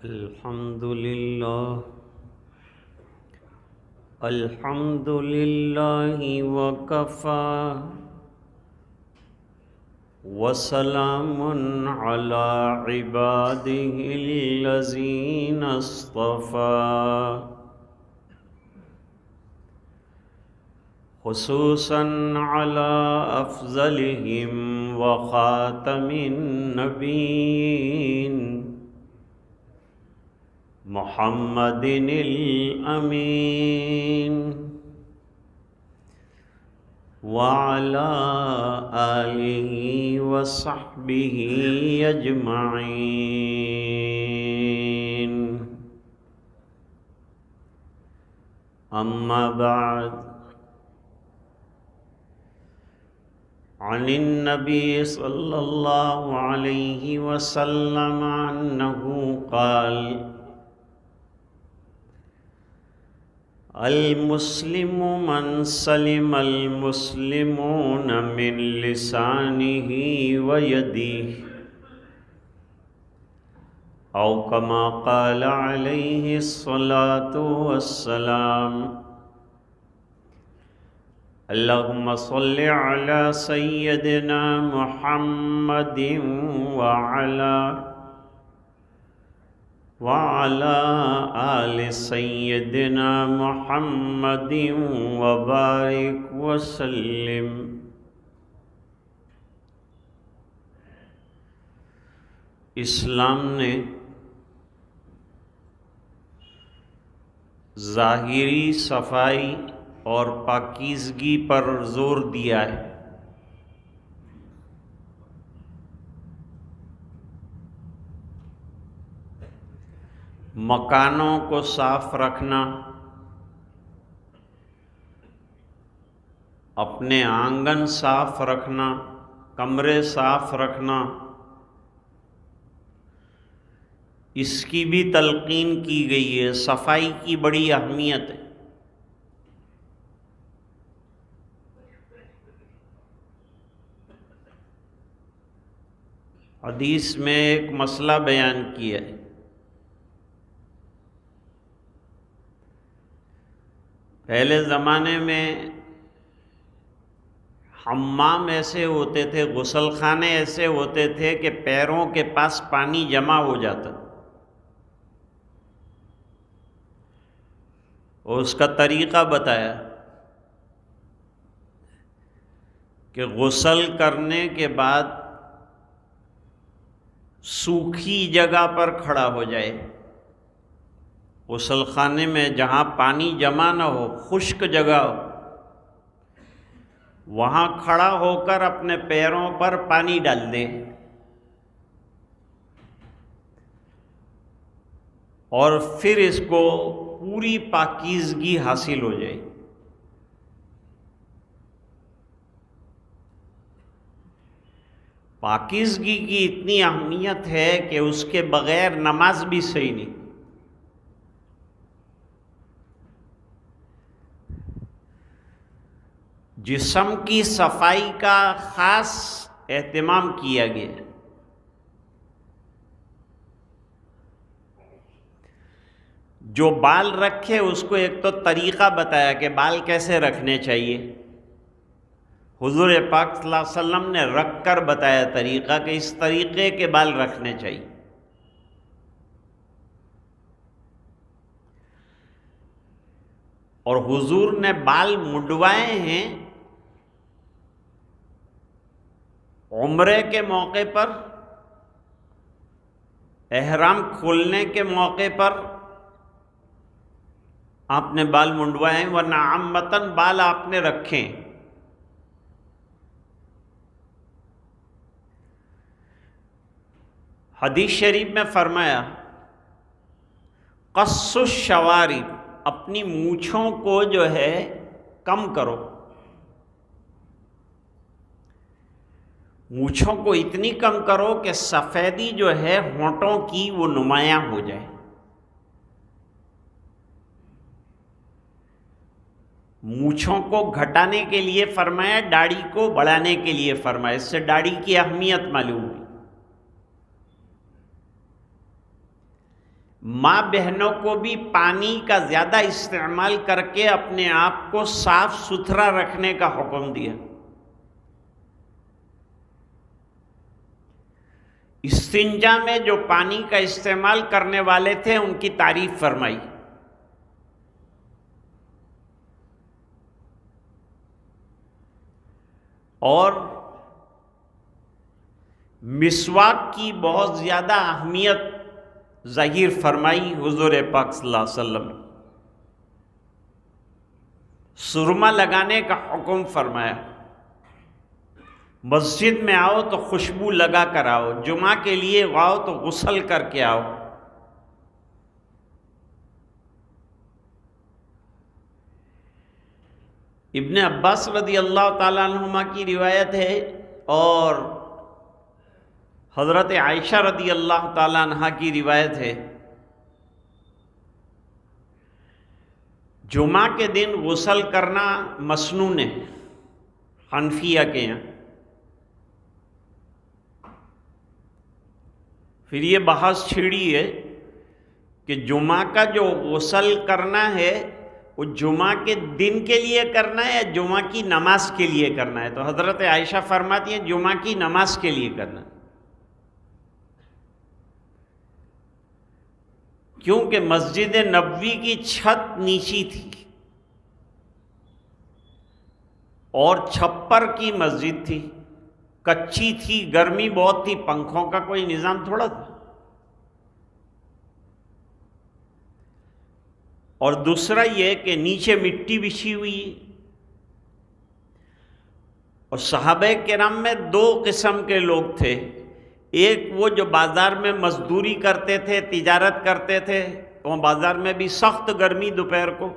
الحمد للہ وکفى وسلام علی عباده الذین اصطفى خصوصا علی افضلهم وخاتم النبیین محمد الامین وعلى آلہ وصحبہ اجمعین اما بعد عن النبی صلی اللہ علیہ وسلم انہ قال المسلم من سلم المسلمون من لسانه ويده او كما قال عليه الصلاة والسلام اللهم صل على سيدنا محمد وعلى آل سيدنا محمد وبارك وسلم۔ اسلام نے ظاہری صفائی اور پاکیزگی پر زور دیا ہے۔ مکانوں کو صاف رکھنا، اپنے آنگن صاف رکھنا، کمرے صاف رکھنا، اس کی بھی تلقین کی گئی ہے۔ صفائی کی بڑی اہمیت ہے۔ حدیث میں ایک مسئلہ بیان کیا ہے۔ پہلے زمانے میں حمام ایسے ہوتے تھے، غسل خانے ایسے ہوتے تھے کہ پیروں کے پاس پانی جمع ہو جاتا، اور اس کا طریقہ بتایا کہ غسل کرنے کے بعد سوکھی جگہ پر کھڑا ہو جائے، غسل خانے میں جہاں پانی جمع نہ ہو، خشک جگہ ہو، وہاں کھڑا ہو کر اپنے پیروں پر پانی ڈال دے اور پھر اس کو پوری پاکیزگی حاصل ہو جائے۔ پاکیزگی کی اتنی اہمیت ہے کہ اس کے بغیر نماز بھی صحیح نہیں۔ جسم کی صفائی کا خاص اہتمام کیا گیا۔ جو بال رکھے اس کو ایک تو طریقہ بتایا کہ بال کیسے رکھنے چاہیے۔ حضور پاک صلی اللہ علیہ وسلم نے رکھ کر بتایا طریقہ کہ اس طریقے کے بال رکھنے چاہیے۔ اور حضور نے بال منڈوائے ہیں عمرے کے موقع پر، احرام کھولنے کے موقع پر آپ نے بال منڈوائے ہیں، ورنہ عامتاً بال آپ نے رکھے۔ حدیث شریف میں فرمایا قص الشوارب، اپنی مونچھوں کو جو ہے کم کرو، مونچھوں کو اتنی کم کرو کہ سفیدی جو ہے ہونٹوں کی وہ نمایاں ہو جائے۔ مونچھوں کو گھٹانے کے لیے فرمایا، داڑھی کو بڑھانے کے لیے فرمایا، اس سے داڑھی کی اہمیت معلوم ہوئی۔ ماں بہنوں کو بھی پانی کا زیادہ استعمال کر کے اپنے آپ کو صاف ستھرا رکھنے کا حکم دیا۔ استنجا میں جو پانی کا استعمال کرنے والے تھے ان کی تعریف فرمائی۔ اور مسواک کی بہت زیادہ اہمیت ظاہر فرمائی حضور پاک صلی اللہ علیہ وسلم نے۔ سرما لگانے کا حکم فرمایا۔ مسجد میں آؤ تو خوشبو لگا کر آؤ، جمعہ کے لیے آؤ تو غسل کر کے آؤ۔ ابن عباس رضی اللہ تعالیٰ عنہما کی روایت ہے اور حضرت عائشہ رضی اللہ تعالیٰ عنہا کی روایت ہے، جمعہ کے دن غسل کرنا مسنون ہے حنفیہ کے یہاں۔ پھر یہ بحث چھڑی ہے کہ جمعہ کا جو غسل کرنا ہے وہ جمعہ کے دن کے لیے کرنا ہے یا جمعہ کی نماز کے لیے کرنا ہے؟ تو حضرت عائشہ فرماتی ہیں جمعہ کی نماز کے لیے کرنا ہے، کیونکہ مسجد نبوی کی چھت نیچی تھی اور چھپر کی مسجد تھی، کچی تھی، گرمی بہت تھی، پنکھوں کا کوئی نظام تھوڑا تھا۔ اور دوسرا یہ کہ نیچے مٹی بچھی ہوئی، اور صحابہ کرام میں دو قسم کے لوگ تھے، ایک وہ جو بازار میں مزدوری کرتے تھے، تجارت کرتے تھے، وہ بازار میں بھی سخت گرمی دوپہر کو،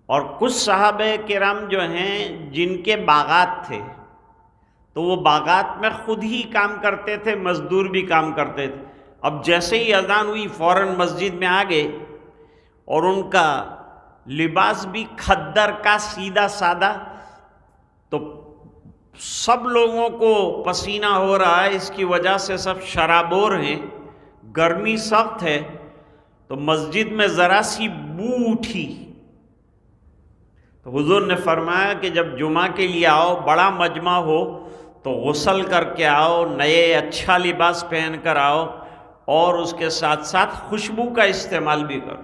اور کچھ صحابہ کرام جو ہیں جن کے باغات تھے تو وہ باغات میں خود ہی کام کرتے تھے، مزدور بھی کام کرتے تھے۔ اب جیسے ہی اذان ہوئی فوراً مسجد میں آ گئے، اور ان کا لباس بھی کھدر کا سیدھا سادہ، تو سب لوگوں کو پسینہ ہو رہا ہے، اس کی وجہ سے سب شرابور ہیں، گرمی سخت ہے، تو مسجد میں ذرا سی بو اٹھی۔ تو حضور نے فرمایا کہ جب جمعہ کے لیے آؤ، بڑا مجمع ہو تو غسل کر کے آؤ، نئے اچھا لباس پہن کر آؤ، اور اس کے ساتھ ساتھ خوشبو کا استعمال بھی کرو۔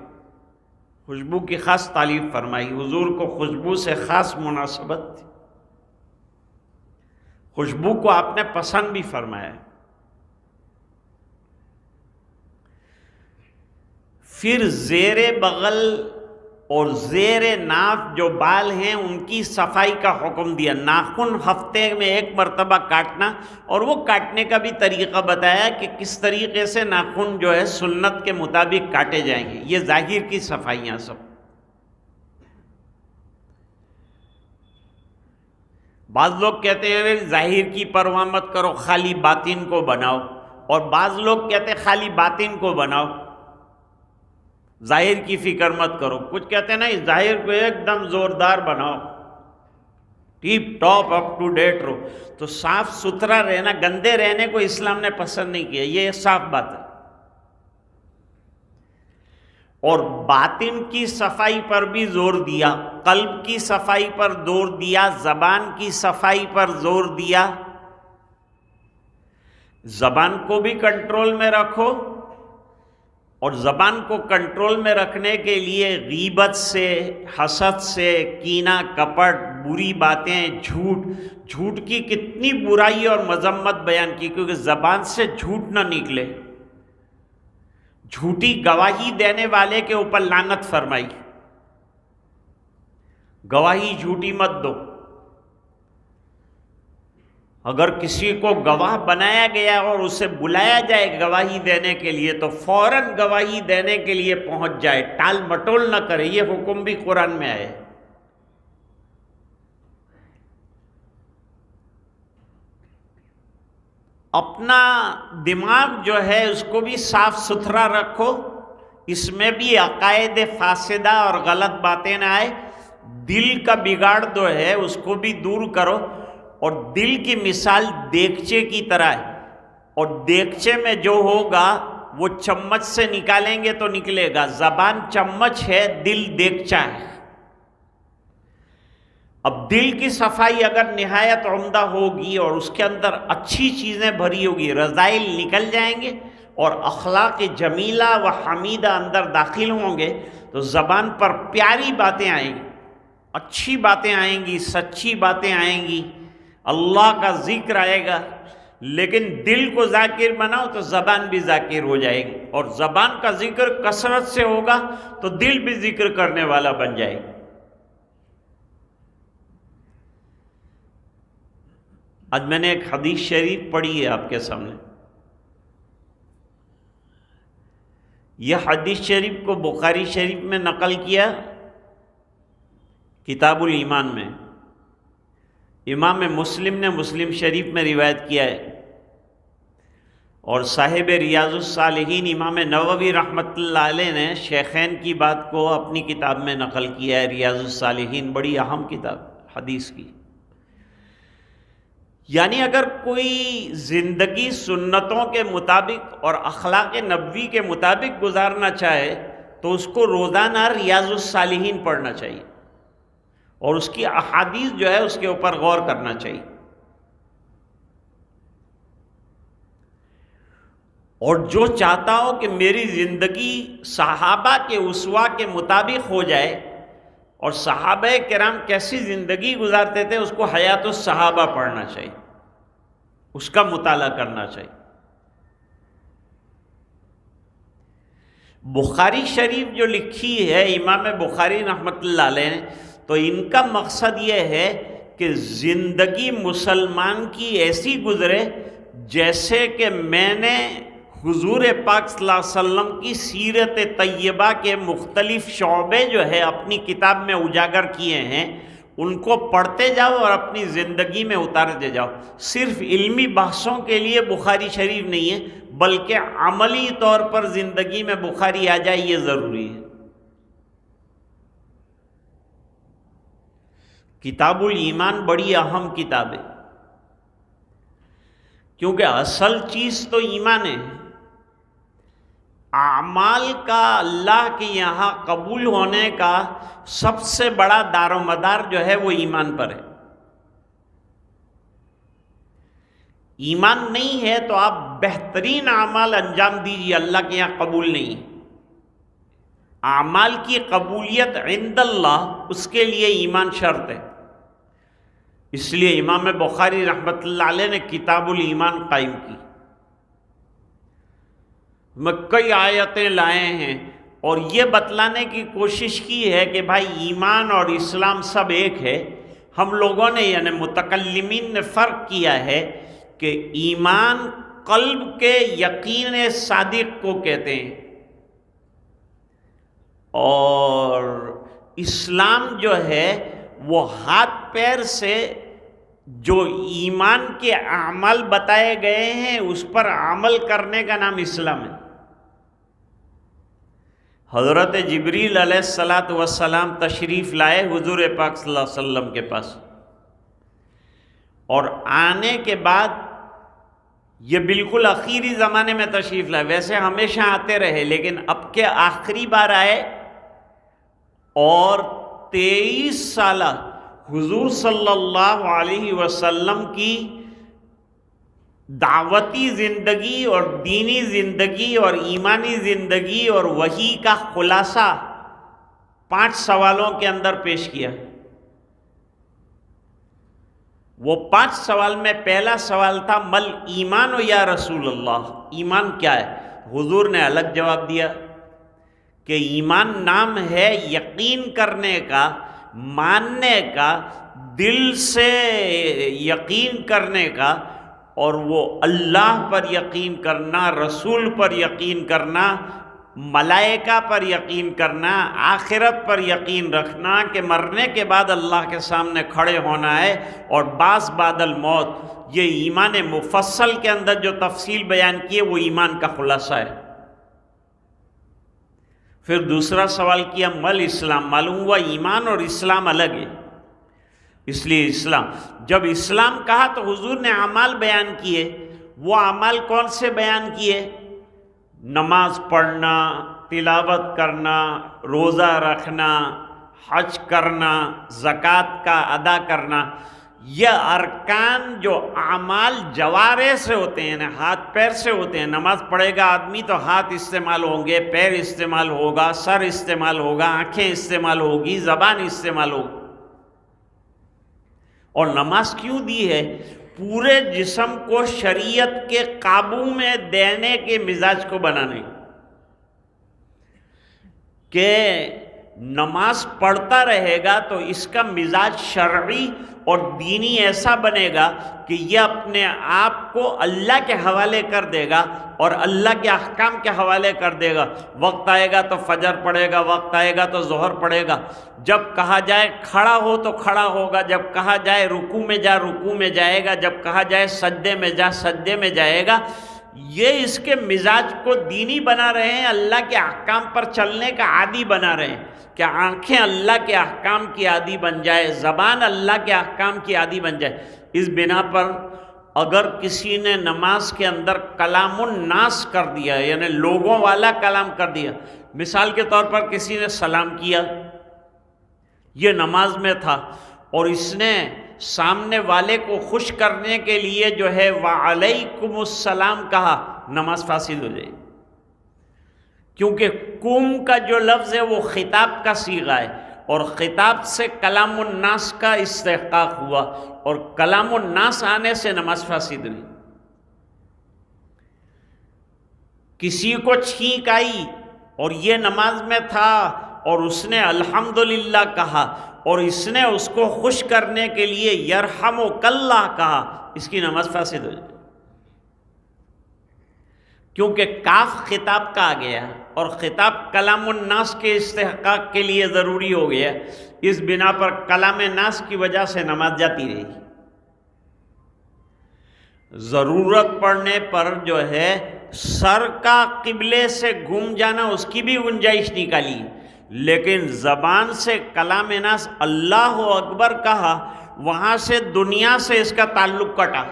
خوشبو کی خاص تعریف فرمائی، حضور کو خوشبو سے خاص مناسبت تھی، خوشبو کو آپ نے پسند بھی فرمایا۔ پھر زیر بغل اور زیر ناف جو بال ہیں ان کی صفائی کا حکم دیا۔ ناخن ہفتے میں ایک مرتبہ کاٹنا، اور وہ کاٹنے کا بھی طریقہ بتایا کہ کس طریقے سے ناخن جو ہے سنت کے مطابق کاٹے جائیں گے۔ یہ ظاہر کی صفائیاں سب۔ بعض لوگ کہتے ہیں ظاہر کی پرواہ مت کرو، خالی باطن کو بناؤ، اور بعض لوگ کہتے ہیں خالی باطن کو بناؤ، ظاہر کی فکر مت کرو۔ کچھ کہتے ہیں نہیں، ظاہر کو ایک دم زوردار بناؤ، tip top up to date رہو۔ تو صاف ستھرا رہنا، گندے رہنے کو اسلام نے پسند نہیں کیا، یہ صاف بات ہے۔ اور باطن کی صفائی پر بھی زور دیا، قلب کی صفائی پر زور دیا، زبان کی صفائی پر زور دیا۔ زبان کو بھی کنٹرول میں رکھو، اور زبان کو کنٹرول میں رکھنے کے لیے غیبت سے، حسد سے، کینہ کپٹ، بری باتیں، جھوٹ کی کتنی برائی اور مذمت بیان کی، کیونکہ زبان سے جھوٹ نہ نکلے۔ جھوٹی گواہی دینے والے کے اوپر لعنت فرمائی، گواہی جھوٹی مت دو۔ اگر کسی کو گواہ بنایا گیا اور اسے بلایا جائے گواہی دینے کے لیے تو فوراً گواہی دینے کے لیے پہنچ جائے، ٹال مٹول نہ کرے۔ یہ حکم بھی قرآن میں آئے۔ اپنا دماغ جو ہے اس کو بھی صاف ستھرا رکھو، اس میں بھی عقائد فاسدہ اور غلط باتیں نہ آئے۔ دل کا بگاڑ جو ہے اس کو بھی دور کرو، اور دل کی مثال دیگچے کی طرح ہے، اور دیگچے میں جو ہوگا وہ چمچ سے نکالیں گے تو نکلے گا. زبان چمچ ہے، دل دیگچا ہے. اب دل کی صفائی اگر نہایت عمدہ ہوگی اور اس کے اندر اچھی چیزیں بھری ہوگی، رذائل نکل جائیں گے اور اخلاق جمیلہ و حمیدہ اندر داخل ہوں گے تو زبان پر پیاری باتیں آئیں گی، اچھی باتیں آئیں گی، سچی باتیں آئیں گی، اللہ کا ذکر آئے گا. لیکن دل کو ذاکر بناؤ تو زبان بھی ذاکر ہو جائے گی، اور زبان کا ذکر کثرت سے ہوگا تو دل بھی ذکر کرنے والا بن جائے گا. آج میں نے ایک حدیث شریف پڑھی ہے آپ کے سامنے. یہ حدیث شریف کو بخاری شریف میں نقل کیا کتاب الایمان میں، امام مسلم نے مسلم شریف میں روایت کیا ہے، اور صاحب ریاض الصالحین امام نووی رحمۃ اللہ علیہ نے شیخین کی بات کو اپنی کتاب میں نقل کیا ہے. ریاض الصالحین بڑی اہم کتاب حدیث کی. یعنی اگر کوئی زندگی سنتوں کے مطابق اور اخلاق نبوی کے مطابق گزارنا چاہے تو اس کو روزانہ ریاض الصالحین پڑھنا چاہیے، اور اس کی احادیث جو ہے اس کے اوپر غور کرنا چاہیے. اور جو چاہتا ہو کہ میری زندگی صحابہ کے اسوہ کے مطابق ہو جائے، اور صحابہ کرام کیسی زندگی گزارتے تھے اس کو حیات الصحابہ پڑھنا چاہیے، اس کا مطالعہ کرنا چاہیے. بخاری شریف جو لکھی ہے امام بخاری رحمۃ اللہ علیہ نے، تو ان کا مقصد یہ ہے کہ زندگی مسلمان کی ایسی گزرے جیسے کہ میں نے حضور پاک صلی اللہ علیہ وسلم کی سیرت طیبہ کے مختلف شعبے جو ہے اپنی کتاب میں اجاگر کیے ہیں، ان کو پڑھتے جاؤ اور اپنی زندگی میں اتارتے جاؤ. صرف علمی بحثوں کے لیے بخاری شریف نہیں ہے، بلکہ عملی طور پر زندگی میں بخاری آ جائے، یہ ضروری ہے. کتاب الایمان بڑی اہم کتاب ہے، کیونکہ اصل چیز تو ایمان ہے. اعمال کا اللہ کے یہاں قبول ہونے کا سب سے بڑا دار و مدار جو ہے وہ ایمان پر ہے. ایمان نہیں ہے تو آپ بہترین اعمال انجام دیجیے، اللہ کے یہاں قبول نہیں. اعمال کی قبولیت عند اللہ، اس کے لیے ایمان شرط ہے. اس لیے امام بخاری رحمۃ اللہ علیہ نے کتاب الایمان قائم کی. میں کئی آیتیں لائے ہیں اور یہ بتلانے کی کوشش کی ہے کہ بھائی ایمان اور اسلام سب ایک ہے. ہم لوگوں نے یعنی متکلمین نے فرق کیا ہے کہ ایمان قلب کے یقین صادق کو کہتے ہیں، اور اسلام جو ہے وہ ہاتھ پیر سے جو ایمان کے اعمال بتائے گئے ہیں اس پر عمل کرنے کا نام اسلام ہے. حضرت جبریل علیہ السلام تشریف لائے حضور پاک صلی اللہ علیہ وسلم کے پاس، اور آنے کے بعد یہ بالکل آخری زمانے میں تشریف لائے. ویسے ہمیشہ آتے رہے لیکن اب کے آخری بار آئے، اور 23 سالہ حضور صلی اللہ علیہ وسلم کی دعوتی زندگی اور دینی زندگی اور ایمانی زندگی اور وحی کا خلاصہ 5 سوالوں کے اندر پیش کیا. وہ 5 سوال میں پہلا سوال تھا مل ایمان یا رسول اللہ، ایمان کیا ہے؟ حضور نے الگ جواب دیا کہ ایمان نام ہے یقین کرنے کا، ماننے کا، دل سے یقین کرنے کا، اور وہ اللہ پر یقین کرنا، رسول پر یقین کرنا، ملائکہ پر یقین کرنا، آخرت پر یقین رکھنا کہ مرنے کے بعد اللہ کے سامنے کھڑے ہونا ہے، اور بعض بعد الموت. یہ ایمان مفصل کے اندر جو تفصیل بیان کی ہے وہ ایمان کا خلاصہ ہے. پھر دوسرا سوال کیا مل اسلام، معلوم ہوا ایمان اور اسلام الگ ہے. اس لیے اسلام، جب اسلام کہا تو حضور نے اعمال بیان کیے. وہ اعمال کون سے بیان کیے؟ نماز پڑھنا، تلاوت کرنا، روزہ رکھنا، حج کرنا، زکوٰۃ کا ادا کرنا، یہ ارکان جو اعمال جوارح سے ہوتے ہیں، یعنی ہاتھ پیر سے ہوتے ہیں. نماز پڑھے گا آدمی تو ہاتھ استعمال ہوں گے، پیر استعمال ہوگا، سر استعمال ہوگا، آنکھیں استعمال ہوگی، زبان استعمال ہوگی. اور نماز کیوں دی ہے؟ پورے جسم کو شریعت کے قابو میں دینے کے مزاج کو بنانے. کہ نماز پڑھتا رہے گا تو اس کا مزاج شرعی اور دینی ایسا بنے گا کہ یہ اپنے آپ کو اللہ کے حوالے کر دے گا اور اللہ کے احکام کے حوالے کر دے گا. وقت آئے گا تو فجر پڑھے گا، وقت آئے گا تو ظہر پڑھے گا. جب کہا جائے کھڑا ہو تو کھڑا ہوگا، جب کہا جائے رکوع میں جا رکوع میں جائے گا، جب کہا جائے سجدے میں جا سجدے میں جائے گا. یہ اس کے مزاج کو دینی بنا رہے ہیں، اللہ کے احکام پر چلنے کا عادی بنا رہے ہیں. کہ آنکھیں اللہ کے احکام کی عادی بن جائے، زبان اللہ کے احکام کی عادی بن جائے. اس بنا پر اگر کسی نے نماز کے اندر کلام الناس کر دیا، یعنی لوگوں والا کلام کر دیا، مثال کے طور پر کسی نے سلام کیا، یہ نماز میں تھا، اور اس نے سامنے والے کو خوش کرنے کے لیے جو ہے وعلیکم السلام کہا، نماز فاسد ہو جائے. کیونکہ کم کا جو لفظ ہے وہ خطاب کا صیغہ ہے، اور خطاب سے کلام الناس کا استحقاق ہوا، اور کلام الناس آنے سے نماز فاسد ہوئی. کسی کو چھینک آئی اور یہ نماز میں تھا اور اس نے الحمدللہ کہا، اور اس نے اس کو خوش کرنے کے لیے یرحمک اللہ کہا، اس کی نماز فاسد ہو جائے. کیونکہ کاف خطاب کا آ گیا اور خطاب کلام الناس کے استحقاق کے لیے ضروری ہو گیا. اس بنا پر کلام ناس کی وجہ سے نماز جاتی رہی. ضرورت پڑنے پر جو ہے سر کا قبلے سے گم جانا، اس کی بھی گنجائش نکالی، لیکن زبان سے کلام ناس اللہ اکبر کہا، وہاں سے دنیا سے اس کا تعلق کٹا.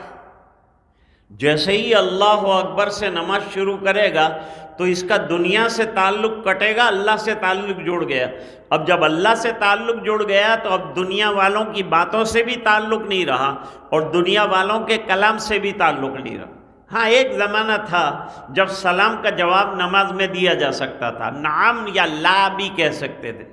جیسے ہی اللہ اکبر سے نماز شروع کرے گا تو اس کا دنیا سے تعلق کٹے گا، اللہ سے تعلق جڑ گیا. اب جب اللہ سے تعلق جڑ گیا تو اب دنیا والوں کی باتوں سے بھی تعلق نہیں رہا اور دنیا والوں کے کلام سے بھی تعلق نہیں رہا. ہاں، ایک زمانہ تھا جب سلام کا جواب نماز میں دیا جا سکتا تھا، نعم یا لا بھی کہہ سکتے تھے،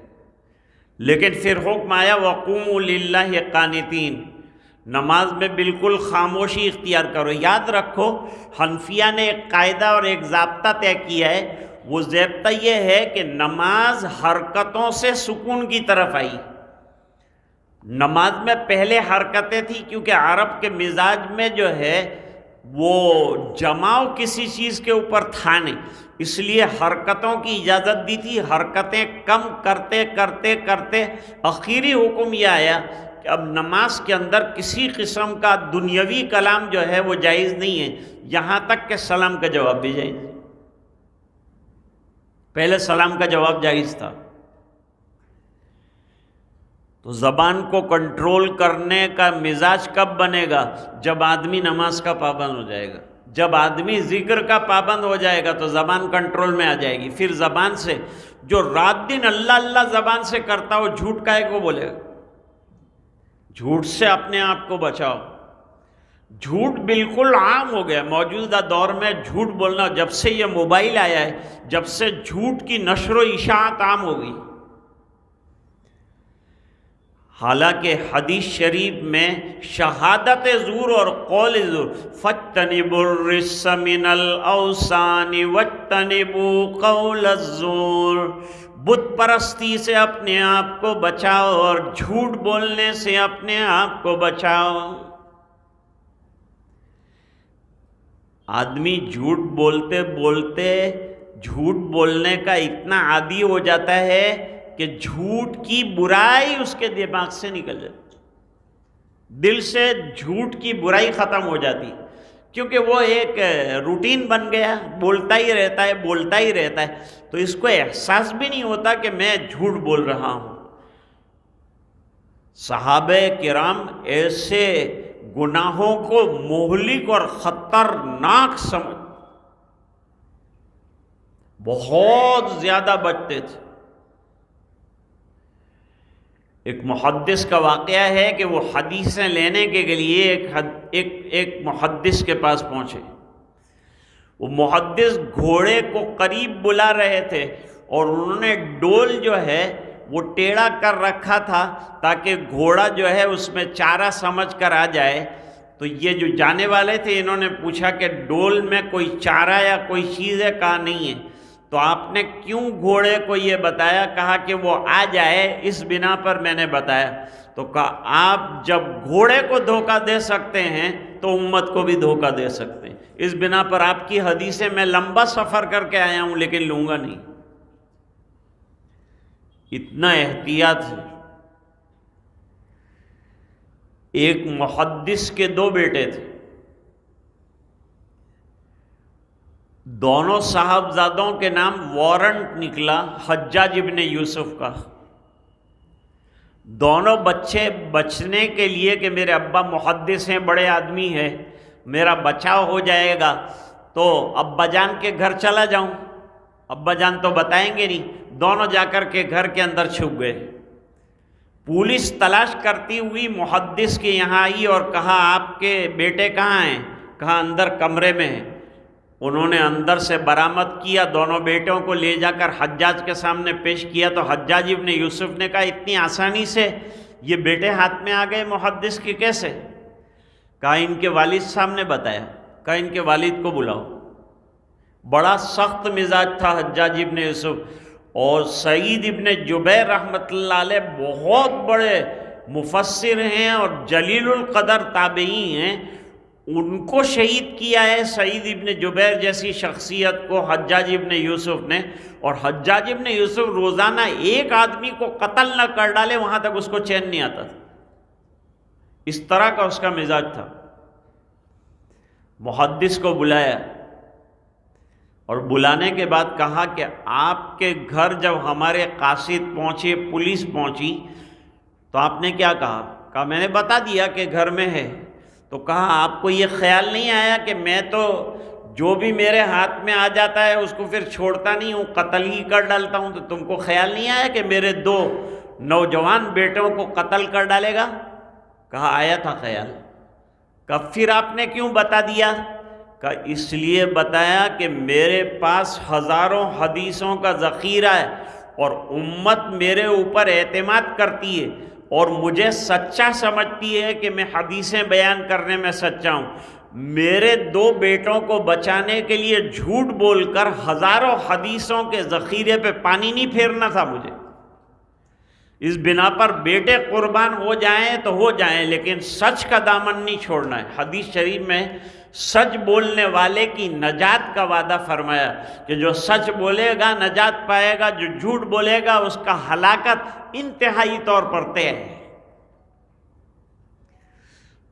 لیکن پھر حکم آیا وَقُومُوا لِلَّهِ قَانِتِينَ، نماز میں بالکل خاموشی اختیار کرو. یاد رکھو، حنفیہ نے ایک قاعدہ اور ایک ضابطہ طے کیا ہے. وہ ضابطہ یہ ہے کہ نماز حرکتوں سے سکون کی طرف آئی. نماز میں پہلے حرکتیں تھیں کیونکہ عرب کے مزاج میں جو ہے وہ جماؤ کسی چیز کے اوپر تھا نہیں، اس لیے حرکتوں کی اجازت دی تھی. حرکتیں کم کرتے کرتے کرتے آخری حکم یہ آیا کہ اب نماز کے اندر کسی قسم کا دنیاوی کلام جو ہے وہ جائز نہیں ہے، یہاں تک کہ سلام کا جواب بھی جائز. پہلے سلام کا جواب جائز تھا. تو زبان کو کنٹرول کرنے کا مزاج کب بنے گا؟ جب آدمی نماز کا پابند ہو جائے گا. جب آدمی ذکر کا پابند ہو جائے گا تو زبان کنٹرول میں آ جائے گی. پھر زبان سے جو رات دن اللہ اللہ زبان سے کرتا ہو، جھوٹ کاہے کو بولے گا؟ جھوٹ سے اپنے آپ کو بچاؤ. جھوٹ بالکل عام ہو گیا موجودہ دور میں. جھوٹ بولنا، جب سے یہ موبائل آیا ہے، جب سے جھوٹ کی نشر و اشاعت عام ہو گئی. حالانکہ حدیث شریف میں شہادت زور اور قول زور، فَاجْتَنِبُوا الرِّجْسَ مِنَ الْأَوْثَانِ وَاجْتَنِبُوا قَوْلَ الزُّورِ، بت پرستی سے اپنے آپ کو بچاؤ اور جھوٹ بولنے سے اپنے آپ کو بچاؤ. آدمی جھوٹ بولتے بولتے جھوٹ بولنے کا اتنا عادی ہو جاتا ہے کہ جھوٹ کی برائی اس کے دماغ سے نکل جاتی، دل سے جھوٹ کی برائی ختم ہو جاتی، کیونکہ وہ ایک روٹین بن گیا، بولتا ہی رہتا ہے بولتا ہی رہتا ہے، تو اس کو احساس بھی نہیں ہوتا کہ میں جھوٹ بول رہا ہوں. صحابہ کرام ایسے گناہوں کو مہلک اور خطرناک سمجھ، بہت زیادہ بچتے تھے۔ ایک محدث کا واقعہ ہے کہ وہ حدیثیں لینے کے لیے ایک محدث کے پاس پہنچے۔ وہ محدث گھوڑے کو قریب بلا رہے تھے اور انہوں نے ڈول جو ہے وہ ٹیڑھا کر رکھا تھا تاکہ گھوڑا جو ہے اس میں چارہ سمجھ کر آ جائے۔ تو یہ جو جانے والے تھے انہوں نے پوچھا کہ ڈول میں کوئی چارہ یا کوئی چیز ہے؟ کہا نہیں ہے۔ تو آپ نے کیوں گھوڑے کو یہ بتایا؟ کہا کہ وہ آ جائے اس بنا پر میں نے بتایا۔ تو کہا آپ جب گھوڑے کو دھوکہ دے سکتے ہیں تو امت کو بھی دھوکہ دے سکتے ہیں، اس بنا پر آپ کی حدیثیں میں لمبا سفر کر کے آیا ہوں لیکن لوں گا نہیں۔ اتنا احتیاط ہے۔ ایک محدث کے 2 بیٹے تھے، دونوں صاحبزادوں کے نام وارنٹ نکلا حجاج ابن یوسف کا۔ دونوں بچے بچنے کے لیے کہ میرے ابا محدث ہیں، بڑے آدمی ہیں، میرا بچاؤ ہو جائے گا تو ابا جان کے گھر چلا جاؤں، ابا جان تو بتائیں گے نہیں، دونوں جا کر کے گھر کے اندر چھپ گئے۔ پولیس تلاش کرتی ہوئی محدث کے یہاں آئی اور کہا آپ کے بیٹے کہاں ہیں؟ کہا اندر کمرے میں ہیں۔ انہوں نے اندر سے برآمد کیا، دونوں بیٹوں کو لے جا کر حجاج کے سامنے پیش کیا تو حجاج ابن یوسف نے کہا اتنی آسانی سے یہ بیٹے ہاتھ میں آ گئے محدث کی کیسے؟ کہا ان کے والد صاحب نے بتایا۔ کہا ان کے والد کو بلاؤ۔ بڑا سخت مزاج تھا حجاج ابن یوسف۔ اور سعید ابن جبیر رحمۃ اللہ علیہ بہت بڑے مفسر ہیں اور جلیل القدر تابعی ہیں، ان کو شہید کیا ہے سعید ابن جبیر جیسی شخصیت کو حجاج ابن یوسف نے۔ اور حجاج ابن یوسف روزانہ ایک آدمی کو قتل نہ کر ڈالے وہاں تک اس کو چین نہیں آتا تھا، اس طرح کا اس کا مزاج تھا۔ محدث کو بلایا اور بلانے کے بعد کہا کہ آپ کے گھر جب ہمارے قاصد پہنچے، پولیس پہنچی تو آپ نے کیا کہا؟ کہا میں نے بتا دیا کہ گھر میں ہے۔ تو کہا آپ کو یہ خیال نہیں آیا کہ میں تو جو بھی میرے ہاتھ میں آ جاتا ہے اس کو پھر چھوڑتا نہیں ہوں، قتل ہی کر ڈالتا ہوں، تو تم کو خیال نہیں آیا کہ میرے 2 نوجوان بیٹوں کو قتل کر ڈالے گا؟ کہا آیا تھا خیال۔ کہا پھر آپ نے کیوں بتا دیا؟ کہا اس لیے بتایا کہ میرے پاس ہزاروں حدیثوں کا ذخیرہ ہے اور امت میرے اوپر اعتماد کرتی ہے اور مجھے سچا سمجھتی ہے کہ میں حدیثیں بیان کرنے میں سچا ہوں۔ میرے 2 بیٹوں کو بچانے کے لیے جھوٹ بول کر ہزاروں حدیثوں کے ذخیرے پہ پانی نہیں پھیرنا تھا مجھے۔ اس بنا پر بیٹے قربان ہو جائیں تو ہو جائیں لیکن سچ کا دامن نہیں چھوڑنا ہے۔ حدیث شریف میں سچ بولنے والے کی نجات کا وعدہ فرمایا کہ جو سچ بولے گا نجات پائے گا، جو جھوٹ بولے گا اس کا ہلاکت انتہائی طور پر طے ہے۔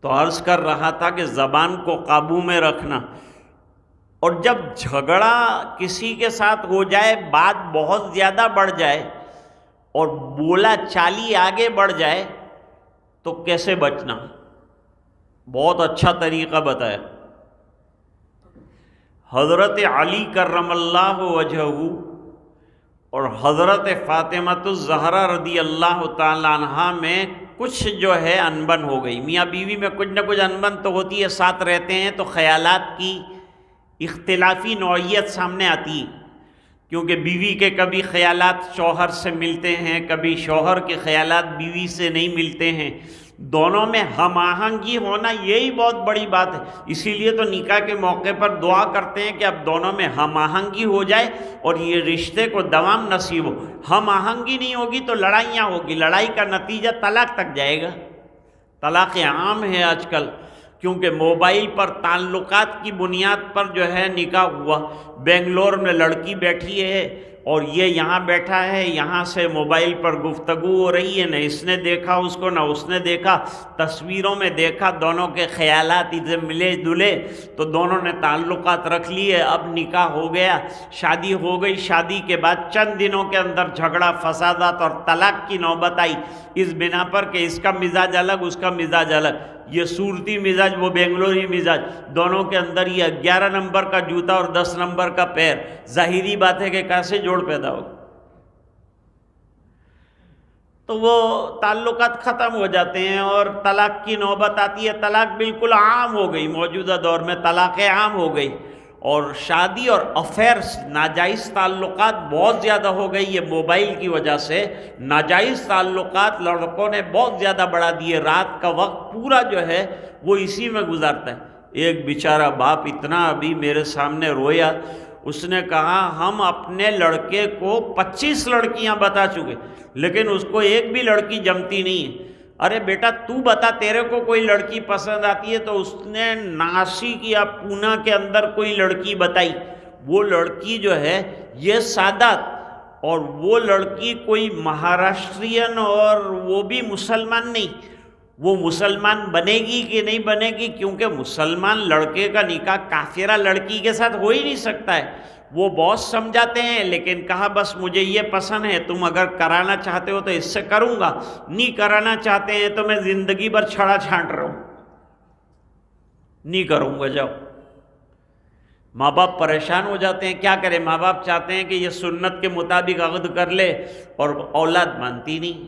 تو عرض کر رہا تھا کہ زبان کو قابو میں رکھنا، اور جب جھگڑا کسی کے ساتھ ہو جائے، بات بہت زیادہ بڑھ جائے اور بولا چالی آگے بڑھ جائے تو کیسے بچنا؟ بہت اچھا طریقہ بتایا۔ حضرت علی کرم اللہ وجہہ اور حضرت فاطمۃ الزہرا رضی اللہ تعالی عنہا میں کچھ جو ہے انبن ہو گئی۔ میاں بیوی میں کچھ نہ کچھ انبن تو ہوتی ہے، ساتھ رہتے ہیں تو خیالات کی اختلافی نوعیت سامنے آتی ہے، کیونکہ بیوی کے کبھی خیالات شوہر سے ملتے ہیں، کبھی شوہر کے خیالات بیوی سے نہیں ملتے ہیں۔ دونوں میں ہم آہنگی ہونا یہی بہت بڑی بات ہے، اسی لیے تو نکاح کے موقع پر دعا کرتے ہیں کہ اب دونوں میں ہم آہنگی ہو جائے اور یہ رشتے کو دوام نصیب ہو۔ ہم آہنگی نہیں ہوگی تو لڑائیاں ہوگی، لڑائی کا نتیجہ طلاق تک جائے گا۔ طلاق عام ہے آج کل، کیونکہ موبائل پر تعلقات کی بنیاد پر جو ہے نکاح ہوا۔ بنگلور میں لڑکی بیٹھی ہے اور یہ یہاں بیٹھا ہے، یہاں سے موبائل پر گفتگو ہو رہی ہے، نہ اس نے دیکھا اس کو نہ اس نے دیکھا، تصویروں میں دیکھا، دونوں کے خیالات ادھر ملے دلے تو دونوں نے تعلقات رکھ لیے، اب نکاح ہو گیا، شادی ہو گئی۔ شادی کے بعد چند دنوں کے اندر جھگڑا فسادات اور طلاق کی نوبت آئی، اس بنا پر کہ اس کا مزاج الگ اس کا مزاج الگ۔ یہ صورتی مزاج وہ بنگلوری مزاج، دونوں کے اندر یہ 11 نمبر کا جوتا اور 10 نمبر کا پیر، ظاہری بات ہے کہ کیسے جوڑ پیدا ہو، تو وہ تعلقات ختم ہو جاتے ہیں اور طلاق کی نوبت آتی ہے۔ طلاق بالکل عام ہو گئی، موجودہ دور میں طلاق عام ہو گئی، اور شادی اور افیئرس ناجائز تعلقات بہت زیادہ ہو گئی۔ یہ موبائل کی وجہ سے ناجائز تعلقات لڑکوں نے بہت زیادہ بڑھا دیے، رات کا وقت پورا جو ہے وہ اسی میں گزارتا ہے۔ ایک بیچارہ باپ اتنا ابھی میرے سامنے رویا، اس نے کہا ہم اپنے لڑکے کو 25 لڑکیاں بتا چکے لیکن اس کو ایک بھی لڑکی جمتی نہیں ہے۔ ارے بیٹا تو بتا تیرے کو کوئی لڑکی پسند آتی ہے؟ تو اس نے ناسک یا پونا کے اندر کوئی لڑکی بتائی، وہ لڑکی جو ہے یہ سادات، اور وہ لڑکی کوئی مہاراشٹرین اور وہ بھی مسلمان نہیں۔ وہ مسلمان بنے گی کہ نہیں بنے گی؟ کیونکہ مسلمان لڑکے کا نکاح کافرہ لڑکی کے ساتھ ہو ہی نہیں سکتا ہے۔ وہ بہت سمجھاتے ہیں لیکن کہا بس مجھے یہ پسند ہے، تم اگر کرانا چاہتے ہو تو اس سے کروں گا، نہیں کرانا چاہتے ہیں تو میں زندگی بھر چھڑا چھانٹ رہا ہوں، نہیں کروں گا۔ جاؤ، ماں باپ پریشان ہو جاتے ہیں، کیا کریں؟ ماں باپ چاہتے ہیں کہ یہ سنت کے مطابق عقد کر لے اور اولاد مانتی نہیں۔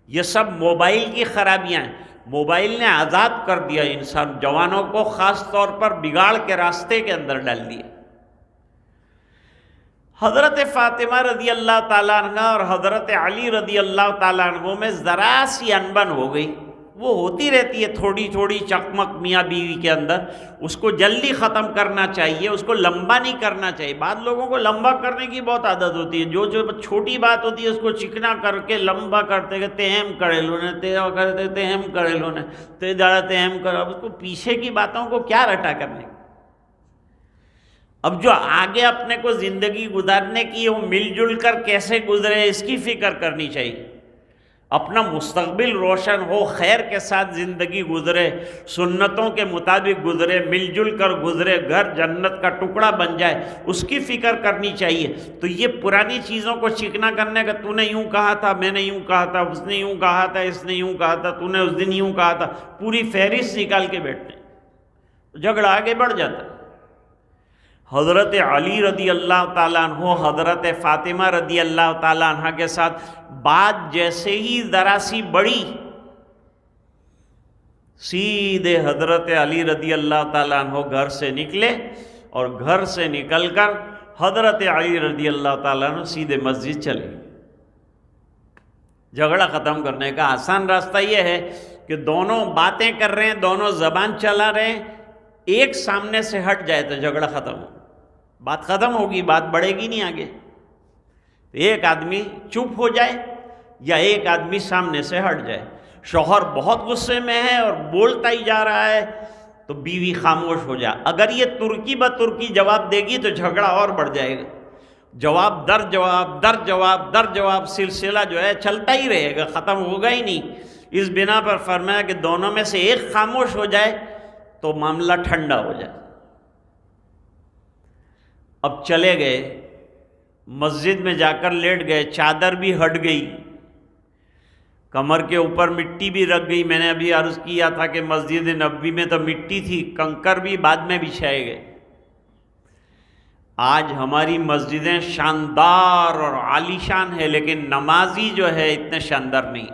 یہ سب موبائل کی خرابیاں ہیں۔ موبائل نے آزاد کر دیا انسان، جوانوں کو خاص طور پر بگاڑ کے راستے کے اندر ڈال دیا۔ حضرت فاطمہ رضی اللہ تعالیٰ عنہ اور حضرت علی رضی اللہ تعالیٰ عنہ میں ذرا سی انبن ہو گئی، وہ ہوتی رہتی ہے تھوڑی تھوڑی چکمک میاں بیوی کے اندر، اس کو جلدی ختم کرنا چاہیے، اس کو لمبا نہیں کرنا چاہیے۔ بعض لوگوں کو لمبا کرنے کی بہت عادت ہوتی ہے، جو چھوٹی بات ہوتی ہے اس کو چکنا کر کے لمبا کرتے کہ تہم کرے لو نے تہم کرے لو نے تے زیادہ تہم کرو، اب اس کو پیچھے کی باتوں کو کیا رٹا کرنے۔ اب جو آگے اپنے کو زندگی گزارنے کی وہ مل جل کر کیسے گزرے اس کی فکر کرنی چاہیے، اپنا مستقبل روشن ہو، خیر کے ساتھ زندگی گزرے، سنتوں کے مطابق گزرے، مل جل کر گزرے، گھر جنت کا ٹکڑا بن جائے، اس کی فکر کرنی چاہیے۔ تو یہ پرانی چیزوں کو چکنا کرنے کا، تو نے یوں کہا تھا، میں نے یوں کہا تھا، اس نے یوں کہا تھا، اس نے یوں کہا تھا، تو نے اس دن یوں کہا تھا، پوری فہرست نکال کے بیٹھتے ہیں، جھگڑا آگے بڑھ جاتا ہے۔ حضرت علی رضی اللہ تعالیٰ عنہ حضرت فاطمہ رضی اللہ تعالیٰ عنہ کے ساتھ بات جیسے ہی ذرا سی بڑی، سیدھے حضرت علی رضی اللہ تعالیٰ عنہ گھر سے نکلے، اور گھر سے نکل کر حضرت علی رضی اللہ تعالیٰ عنہ سیدھے مسجد چلے۔ جھگڑا ختم کرنے کا آسان راستہ یہ ہے کہ دونوں باتیں کر رہے ہیں، دونوں زبان چلا رہے ہیں، ایک سامنے سے ہٹ جائے تو جھگڑا ختم ہو، بات ختم ہوگی، بات بڑھے گی نہیں آگے۔ ایک آدمی چپ ہو جائے یا ایک آدمی سامنے سے ہٹ جائے۔ شوہر بہت غصے میں ہے اور بولتا ہی جا رہا ہے تو بیوی خاموش ہو جائے۔ اگر یہ ترکی بہ ترکی جواب دے گی تو جھگڑا اور بڑھ جائے گا، جواب در جواب در جواب در جواب، سلسلہ جو ہے چلتا ہی رہے گا، ختم ہوگا ہی نہیں۔ اس بنا پر فرمایا کہ دونوں میں سے ایک خاموش ہو جائے تو معاملہ ٹھنڈا ہو جائے۔ اب چلے گئے، مسجد میں جا کر لیٹ گئے، چادر بھی ہٹ گئی، کمر کے اوپر مٹی بھی رکھ گئی۔ میں نے ابھی عرض کیا تھا کہ مسجد نبوی میں تو مٹی تھی، کنکر بھی بعد میں بچھائے گئے۔ آج ہماری مسجدیں شاندار اور عالیشان ہے لیکن نمازی جو ہے اتنے شاندار نہیں۔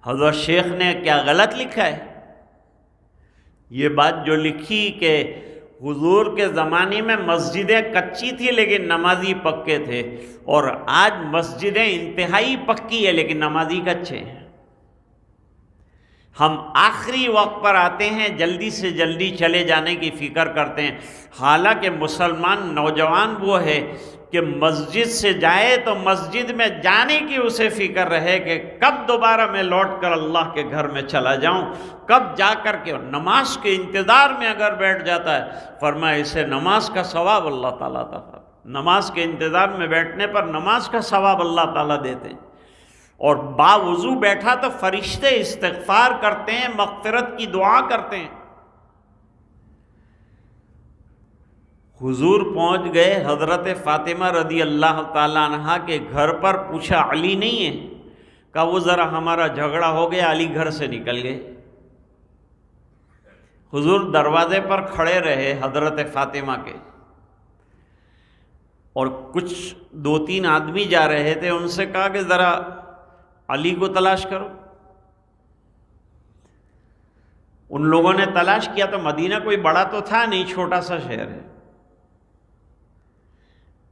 حضرت شیخ نے کیا غلط لکھا ہے؟ یہ بات جو لکھی کہ حضور کے زمانے میں مسجدیں کچی تھی لیکن نمازی پکے تھے، اور آج مسجدیں انتہائی پکی ہے لیکن نمازی کچے ہیں۔ ہم آخری وقت پر آتے ہیں، جلدی سے جلدی چلے جانے کی فکر کرتے ہیں، حالانکہ مسلمان نوجوان وہ ہے کہ مسجد سے جائے تو مسجد میں جانے کی اسے فکر رہے کہ کب دوبارہ میں لوٹ کر اللہ کے گھر میں چلا جاؤں، کب جا کر کے نماز کے انتظار میں اگر بیٹھ جاتا ہے، فرمایا اسے نماز کا ثواب اللہ تعالیٰ عطا، نماز کے انتظار میں بیٹھنے پر نماز کا ثواب اللہ تعالیٰ دیتے ہیں۔ اور باوضو بیٹھا تو فرشتے استغفار کرتے ہیں، مغفرت کی دعا کرتے ہیں۔ حضور پہنچ گئے حضرت فاطمہ رضی اللہ تعالیٰ عنہ کے گھر پر، پوچھا علی نہیں ہے؟ کہا وہ ذرا ہمارا جھگڑا ہو گیا، علی گھر سے نکل گئے۔ حضور دروازے پر کھڑے رہے حضرت فاطمہ کے، اور کچھ 2-3 آدمی جا رہے تھے، ان سے کہا کہ ذرا علی کو تلاش کرو۔ ان لوگوں نے تلاش کیا تو مدینہ کوئی بڑا تو تھا نہیں، چھوٹا سا شہر ہے۔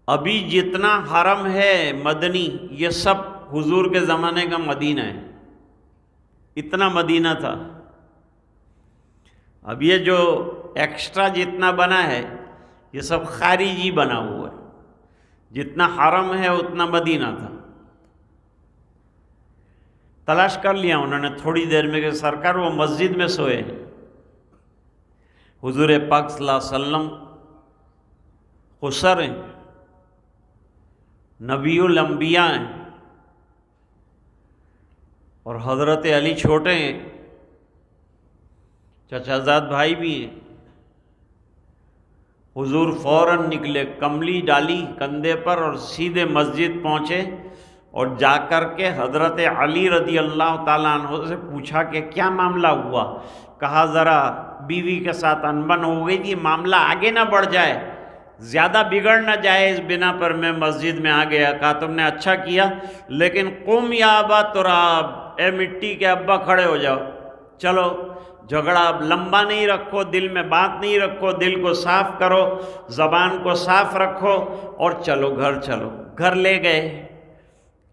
ابھی جتنا حرم ہے مدنی، یہ سب حضور کے زمانے کا مدینہ ہے، اتنا مدینہ تھا۔ اب یہ جو ایکسٹرا جتنا بنا ہے یہ سب خارجی بنا ہوا ہے، جتنا حرم ہے اتنا مدینہ تھا۔ تلاش کر لیا انہوں نے تھوڑی دیر میں کہ سرکار وہ مسجد میں سوئے ہیں۔ حضور پاک صلی اللہ علیہ وسلم خسر ہیں، نبی الانبیاء ہیں، اور حضرت علی چھوٹے ہیں، چچا زاد بھائی بھی ہیں۔ حضور فوراً نکلے، کملی ڈالی کندھے پر اور سیدھے مسجد پہنچے، اور جا کر کے حضرت علی رضی اللہ تعالیٰ عنہ سے پوچھا کہ کیا معاملہ ہوا؟ کہا ذرا بیوی کے ساتھ انبن ہو گئی تھی، معاملہ آگے نہ بڑھ جائے، زیادہ بگڑ نہ جائے، اس بنا پر میں مسجد میں آ گیا۔ کہا تم نے اچھا کیا، لیکن قم یا ابا تراب، اے مٹی کے ابا کھڑے ہو جاؤ، چلو جھگڑا اب لمبا نہیں رکھو، دل میں بات نہیں رکھو، دل کو صاف کرو، زبان کو صاف رکھو، اور چلو گھر چلو۔ گھر لے گئے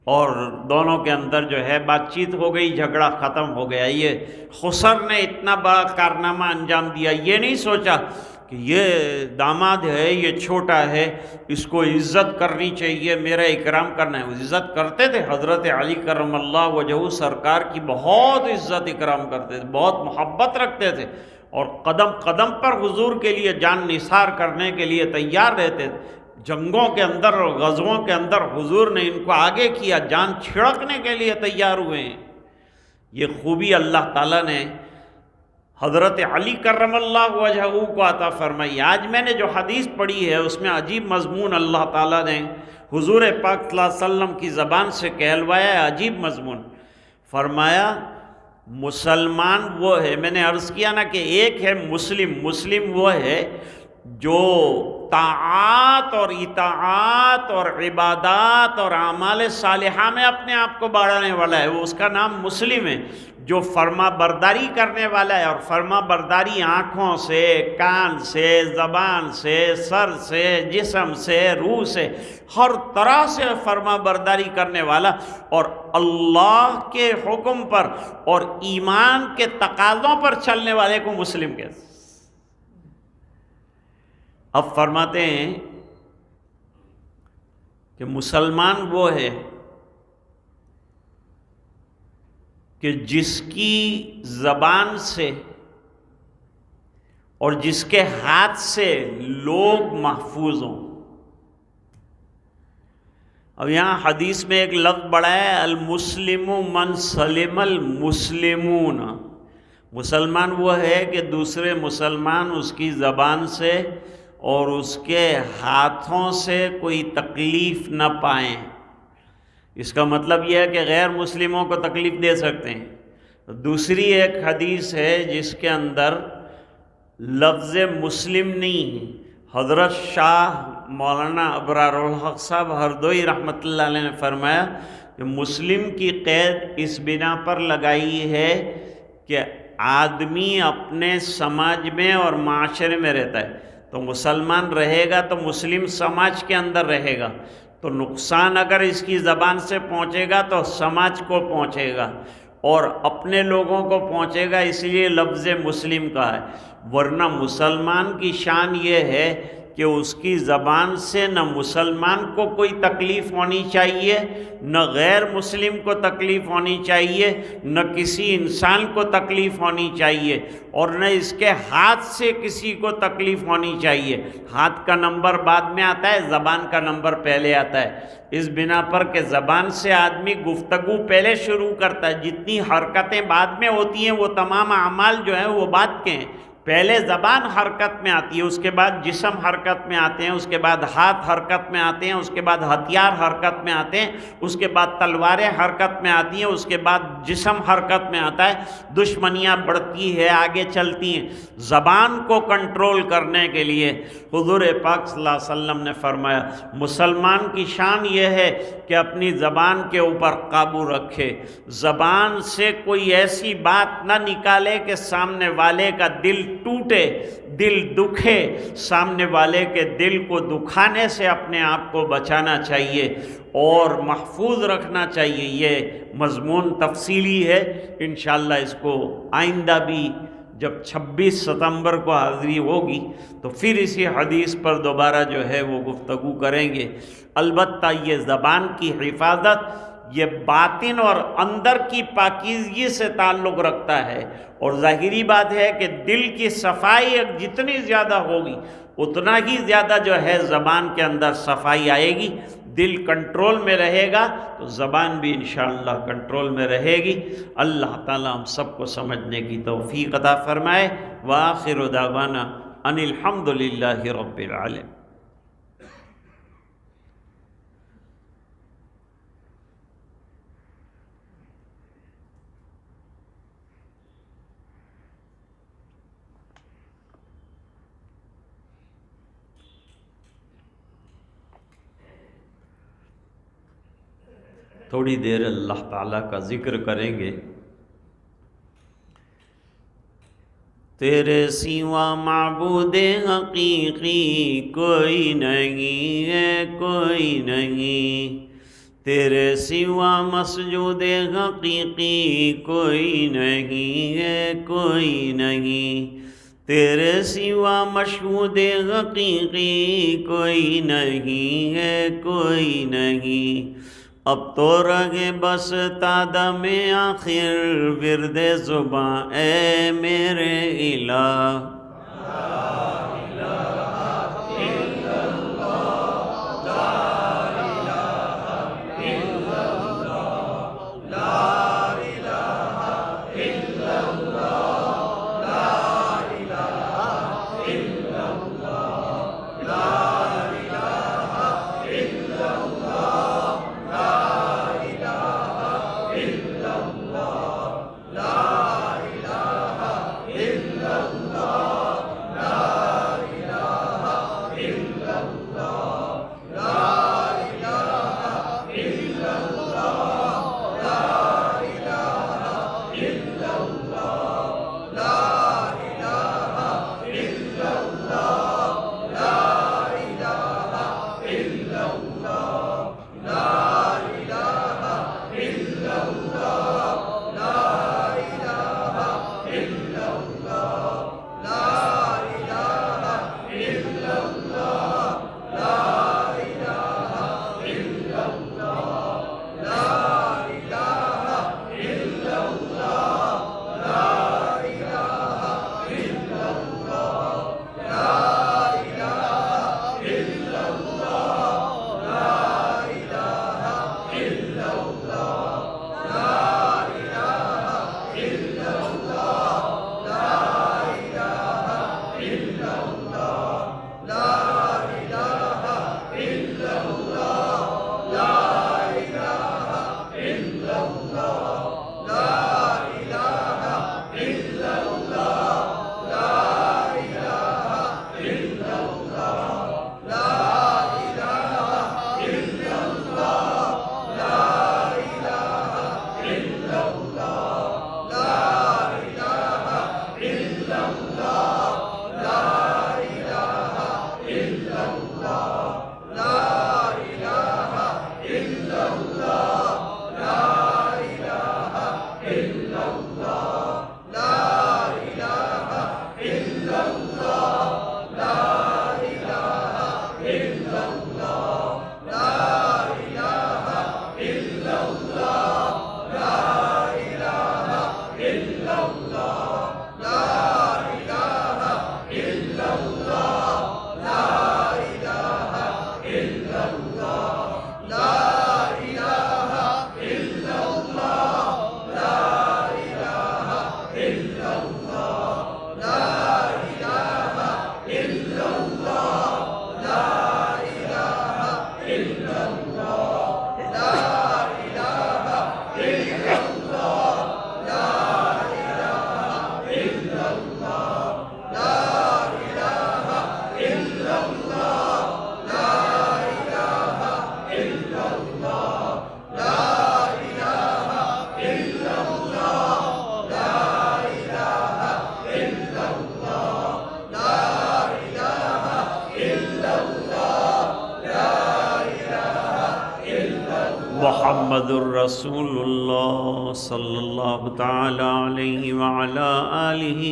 اور دونوں کے اندر جو ہے بات چیت ہو گئی، جھگڑا ختم ہو گیا۔ یہ خسر نے اتنا بڑا کارنامہ انجام دیا، یہ نہیں سوچا کہ یہ داماد ہے، یہ چھوٹا ہے، اس کو عزت کرنی چاہیے، میرا اکرام کرنا ہے۔ وہ عزت کرتے تھے، حضرت علی کرم اللہ وجہہ سرکار کی بہت عزت اکرام کرتے تھے، بہت محبت رکھتے تھے، اور قدم قدم پر حضور کے لیے جان نثار کرنے کے لیے تیار رہتے تھے۔ جنگوں کے اندر اور غزووں کے اندر حضور نے ان کو آگے کیا، جان چھڑکنے کے لیے تیار ہوئے ہیں۔ یہ خوبی اللہ تعالیٰ نے حضرت علی کرم اللہ وجہہ کو عطا فرمائی۔ آج میں نے جو حدیث پڑھی ہے اس میں عجیب مضمون اللہ تعالیٰ نے حضور پاک صلی اللہ علیہ وسلم کی زبان سے کہلوایا ہے، عجیب مضمون۔ فرمایا مسلمان وہ ہے، میں نے عرض کیا نا کہ ایک ہے مسلم، مسلم وہ ہے جو طاعات اور اطاعات اور عبادات اور اعمال صالحہ میں اپنے آپ کو بڑھانے والا ہے، وہ اس کا نام مسلم ہے۔ جو فرما برداری کرنے والا ہے، اور فرما برداری آنکھوں سے، کان سے، زبان سے، سر سے، جسم سے، روح سے، ہر طرح سے فرما برداری کرنے والا، اور اللہ کے حکم پر اور ایمان کے تقاضوں پر چلنے والے کو مسلم کہتے ہیں۔ اب فرماتے ہیں کہ مسلمان وہ ہے کہ جس کی زبان سے اور جس کے ہاتھ سے لوگ محفوظ ہوں۔ اب یہاں حدیث میں ایک لفظ بڑا ہے، المسلم من سلم المسلمون۔ مسلمان وہ ہے کہ دوسرے مسلمان اس کی زبان سے اور اس کے ہاتھوں سے کوئی تکلیف نہ پائیں۔ اس کا مطلب یہ ہے کہ غیر مسلموں کو تکلیف دے سکتے ہیں۔ دوسری ایک حدیث ہے جس کے اندر لفظ مسلم نہیں، حضرت شاہ مولانا ابرار الحق صاحب ہردوئی رحمۃ اللہ علیہ نے فرمایا کہ مسلم کی قید اس بنا پر لگائی ہے کہ آدمی اپنے سماج میں اور معاشرے میں رہتا ہے، تو مسلمان رہے گا تو مسلم سماج کے اندر رہے گا، تو نقصان اگر اس کی زبان سے پہنچے گا تو سماج کو پہنچے گا اور اپنے لوگوں کو پہنچے گا، اس لیے لفظ مسلم کا ہے۔ ورنہ مسلمان کی شان یہ ہے کہ اس کی زبان سے نہ مسلمان کو کوئی تکلیف ہونی چاہیے، نہ غیر مسلم کو تکلیف ہونی چاہیے، نہ کسی انسان کو تکلیف ہونی چاہیے، اور نہ اس کے ہاتھ سے کسی کو تکلیف ہونی چاہیے۔ ہاتھ کا نمبر بعد میں آتا ہے، زبان کا نمبر پہلے آتا ہے، اس بنا پر کہ زبان سے آدمی گفتگو پہلے شروع کرتا ہے، جتنی حرکتیں بعد میں ہوتی ہیں وہ تمام اعمال جو ہیں وہ بعد کے ہیں، پہلے زبان حرکت میں آتی ہے، اس کے بعد جسم حرکت میں آتے ہیں، اس کے بعد ہاتھ حرکت میں آتے ہیں، اس کے بعد ہتھیار حرکت میں آتے ہیں، اس کے بعد تلواریں حرکت میں آتی ہیں، اس کے بعد جسم حرکت میں آتا ہے، دشمنیاں بڑھتی ہے، آگے چلتی ہیں۔ زبان کو کنٹرول کرنے کے لیے حضور پاک صلی اللہ علیہ وسلم نے فرمایا مسلمان کی شان یہ ہے کہ اپنی زبان کے اوپر قابو رکھے، زبان سے کوئی ایسی بات نہ نکالے کہ سامنے والے کا دل ٹوٹے، دل دکھے۔ سامنے والے کے دل کو دکھانے سے اپنے آپ کو بچانا چاہیے اور محفوظ رکھنا چاہیے۔ یہ مضمون تفصیلی ہے، انشاءاللہ اس کو آئندہ بھی جب 26 ستمبر کو حاضری ہوگی تو پھر اسی حدیث پر دوبارہ جو ہے وہ گفتگو کریں گے۔ البتہ یہ زبان کی حفاظت یہ باطن اور اندر کی پاکیزگی سے تعلق رکھتا ہے، اور ظاہری بات ہے کہ دل کی صفائی جتنی زیادہ ہوگی اتنا ہی زیادہ جو ہے زبان کے اندر صفائی آئے گی۔ دل کنٹرول میں رہے گا تو زبان بھی انشاءاللہ کنٹرول میں رہے گی۔ اللہ تعالیٰ ہم سب کو سمجھنے کی توفیق عطا فرمائے۔ وآخر دعوانا ان الحمد للہ رب العالمین۔ تھوڑی دیر اللہ تعالیٰ کا ذکر کریں گے۔ تیرے سوا معبود حقیقی کوئی نہیں ہے، کوئی نہیں، تیرے سوا مسجود حقیقی کوئی نہیں ہے، کوئی نہیں، تیرے سوا مشہود حقیقی کوئی نہیں ہے، کوئی نہیں۔ اب تو رہے بس تادم آخر ورد زباں اے میرے الہ۔ رسول اللہ صلی اللہ تعالی علیہ وعلا آلہ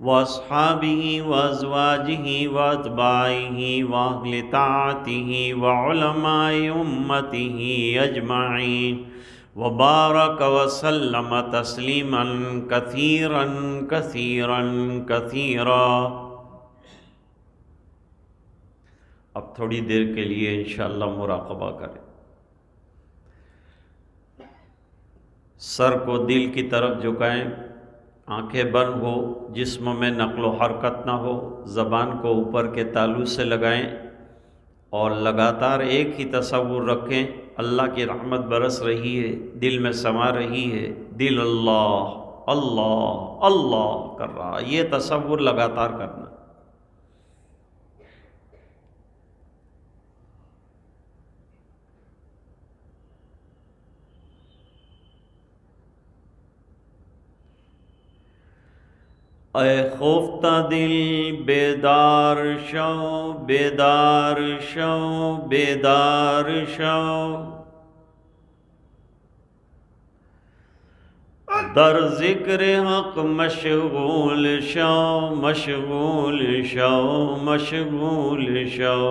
واصحابہ وازواجہ واتباعہ واہل طاعتہ وعلماء امتہ اجمعین وبارک وسلم تسلیما کثیرا کثیرا کثیرا۔ اب تھوڑی دیر کے لیے انشاءاللہ مراقبہ کریں، سر کو دل کی طرف جھکائیں، آنکھیں بند ہو، جسم میں نقل و حرکت نہ ہو، زبان کو اوپر کے تالو سے لگائیں اور لگاتار ایک ہی تصور رکھیں، اللہ کی رحمت برس رہی ہے، دل میں سما رہی ہے، دل اللہ اللہ اللہ کر رہا، یہ تصور لگاتار کرنا۔ اے خفتہ دل بیدار شو بیدار شو بیدار شو، در ذکر حق مشغول شو مشغول شو مشغول شو۔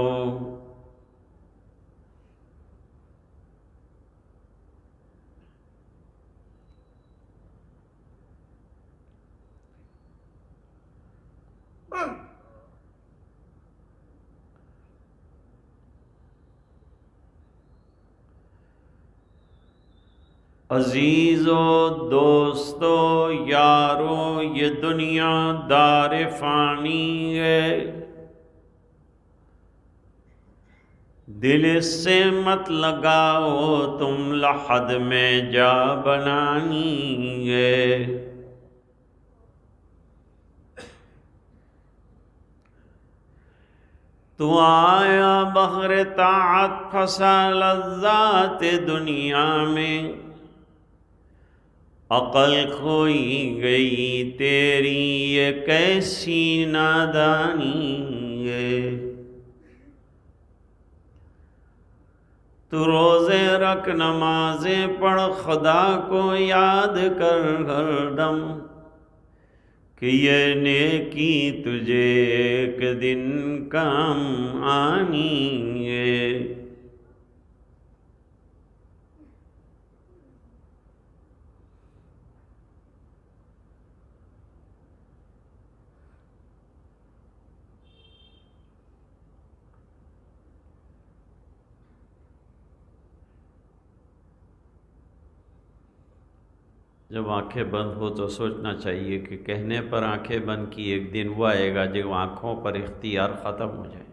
عزیزو دوستو یارو، یہ دنیا دار فانی ہے، دل اس سے مت لگاؤ تم لحد میں جا بنانی ہے۔ تو آیا بغیر طاعت پھنسا لذات دنیا میں، عقل کھوئی گئی تیری یہ کیسی نادانی ہے۔ تو روزے رکھ نمازیں پڑھ خدا کو یاد کر ہر دم، کہ یہ نیکی تجھے ایک دن کام آنی ہے۔ جب آنکھیں بند ہو تو سوچنا چاہیے کہ کہنے پر آنکھیں بند کی، ایک دن وہ آئے گا جب آنکھوں پر اختیار ختم ہو جائے۔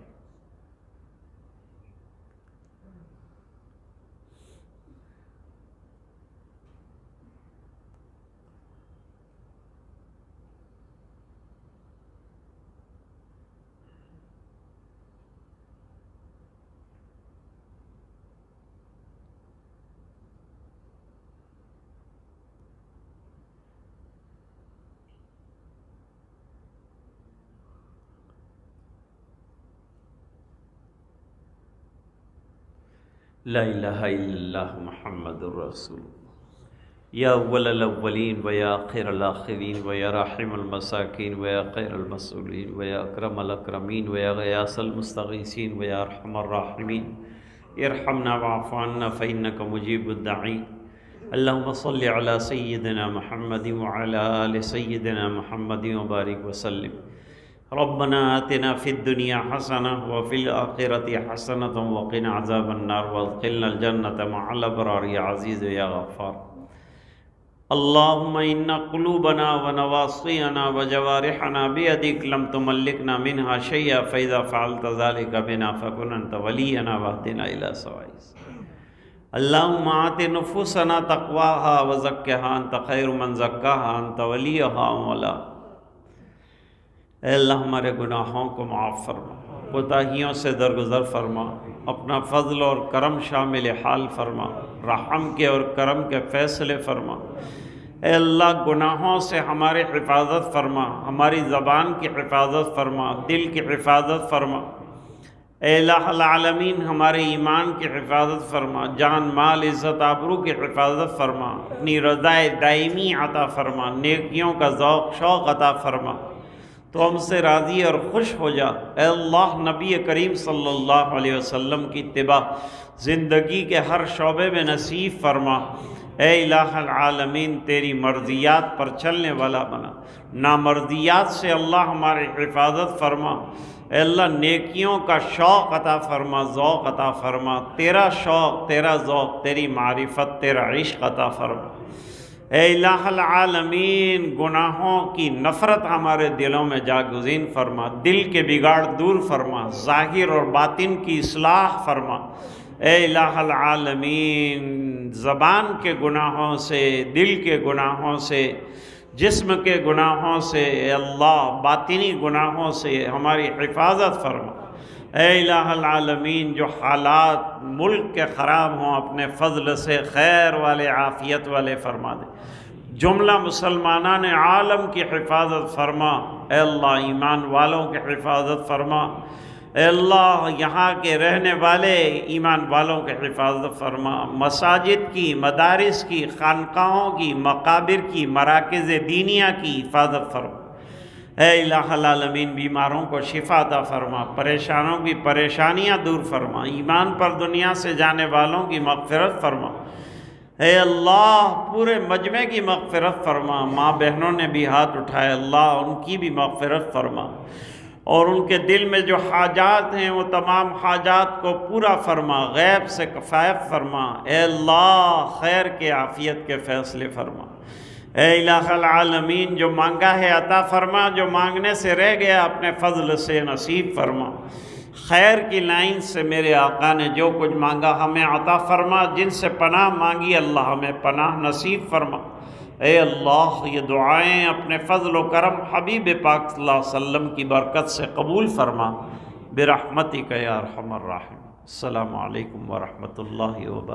لا الہ الا اللہ محمد الرسول یا اول الاولین و یا آخر الاخرین و یا راحم المساکین و یا خیر المسئولین و یا اکرم الاکرمین و یا غیاث المستغیثین و یا ارحم الراحمین ارحمنا واعف عنا فإنک مجیب الداعین۔ اللہم صل علی سیدنا محمد وعلی آل سیدنا محمد وبارک وسلم۔ ربنا آتنا فی الدنیا حسنہ وفی الآخرۃ حسنۃ وقنا عذاب النار وادخلنا الجنۃ مع الابرار یا عزیز یا غفار۔ اللہم ان قلوبنا ونواصینا وجوارحنا بیدک لم تملکنا منها شیئا فاذا فعلت ذلک بنا فکن انت ولینا واہدنا الی سواء السبیل۔ اللہم آت نفوسنا تقواها وزکها انت خیر من زکاها انت ولیها مولاها۔ اے اللہ ہمارے گناہوں کو معاف فرما، کوتاہیوں سے درگزر فرما، اپنا فضل اور کرم شامل حال فرما، رحم کے اور کرم کے فیصلے فرما۔ اے اللہ گناہوں سے ہماری حفاظت فرما، ہماری زبان کی حفاظت فرما، دل کی حفاظت فرما۔ اے الہ العالمین ہمارے ایمان کی حفاظت فرما، جان مال عزت آبرو کی حفاظت فرما، اپنی رضائے دائمی عطا فرما، نیکیوں کا ذوق شوق عطا فرما، تو ہم سے راضی اور خوش ہو جا۔ اے اللہ نبی کریم صلی اللہ علیہ وسلم کی اتباع زندگی کے ہر شعبے میں نصیب فرما۔ اے الہ العالمین تیری مرضیات پر چلنے والا بنا، نامرضیات سے اللہ ہماری حفاظت فرما۔ اے اللہ نیکیوں کا شوق عطا فرما، ذوق عطا فرما، تیرا شوق، تیرا ذوق، تیری معرفت، تیرا عشق عطا فرما۔ اے الہ العالمین گناہوں کی نفرت ہمارے دلوں میں جاگزین فرما، دل کے بگاڑ دور فرما، ظاہر اور باطن کی اصلاح فرما۔ اے الہ العالمین زبان کے گناہوں سے، دل کے گناہوں سے، جسم کے گناہوں سے، اے اللہ باطنی گناہوں سے ہماری حفاظت فرما۔ اے الہ العالمین جو حالات ملک کے خراب ہوں اپنے فضل سے خیر والے عافیت والے فرما دے، جملہ مسلمانان عالم کی حفاظت فرما۔ اے اللہ ایمان والوں کی حفاظت فرما۔ اے اللہ یہاں کے رہنے والے ایمان والوں کی حفاظت فرما، مساجد کی، مدارس کی، خانقاہوں کی، مقابر کی، مراکز دینیہ کی حفاظت فرما۔ اے الہ العالمین بیماروں کو شفا عطا فرما، پریشانوں کی پریشانیاں دور فرما، ایمان پر دنیا سے جانے والوں کی مغفرت فرما۔ اے اللہ پورے مجمع کی مغفرت فرما، ماں بہنوں نے بھی ہاتھ اٹھائے اللہ ان کی بھی مغفرت فرما، اور ان کے دل میں جو حاجات ہیں وہ تمام حاجات کو پورا فرما، غیب سے کفایت فرما۔ اے اللہ خیر کے عافیت کے فیصلے فرما۔ اے الہ العالمین جو مانگا ہے عطا فرما، جو مانگنے سے رہ گیا اپنے فضل سے نصیب فرما۔ خیر کی لائن سے میرے آقا نے جو کچھ مانگا ہمیں عطا فرما، جن سے پناہ مانگی اللہ ہمیں پناہ نصیب فرما۔ اے اللہ یہ دعائیں اپنے فضل و کرم حبیب پاک صلی اللہ علیہ وسلم کی برکت سے قبول فرما، برحمتک یا ارحم الراحمین۔ السلام علیکم ورحمۃ اللہ وبرکاتہ۔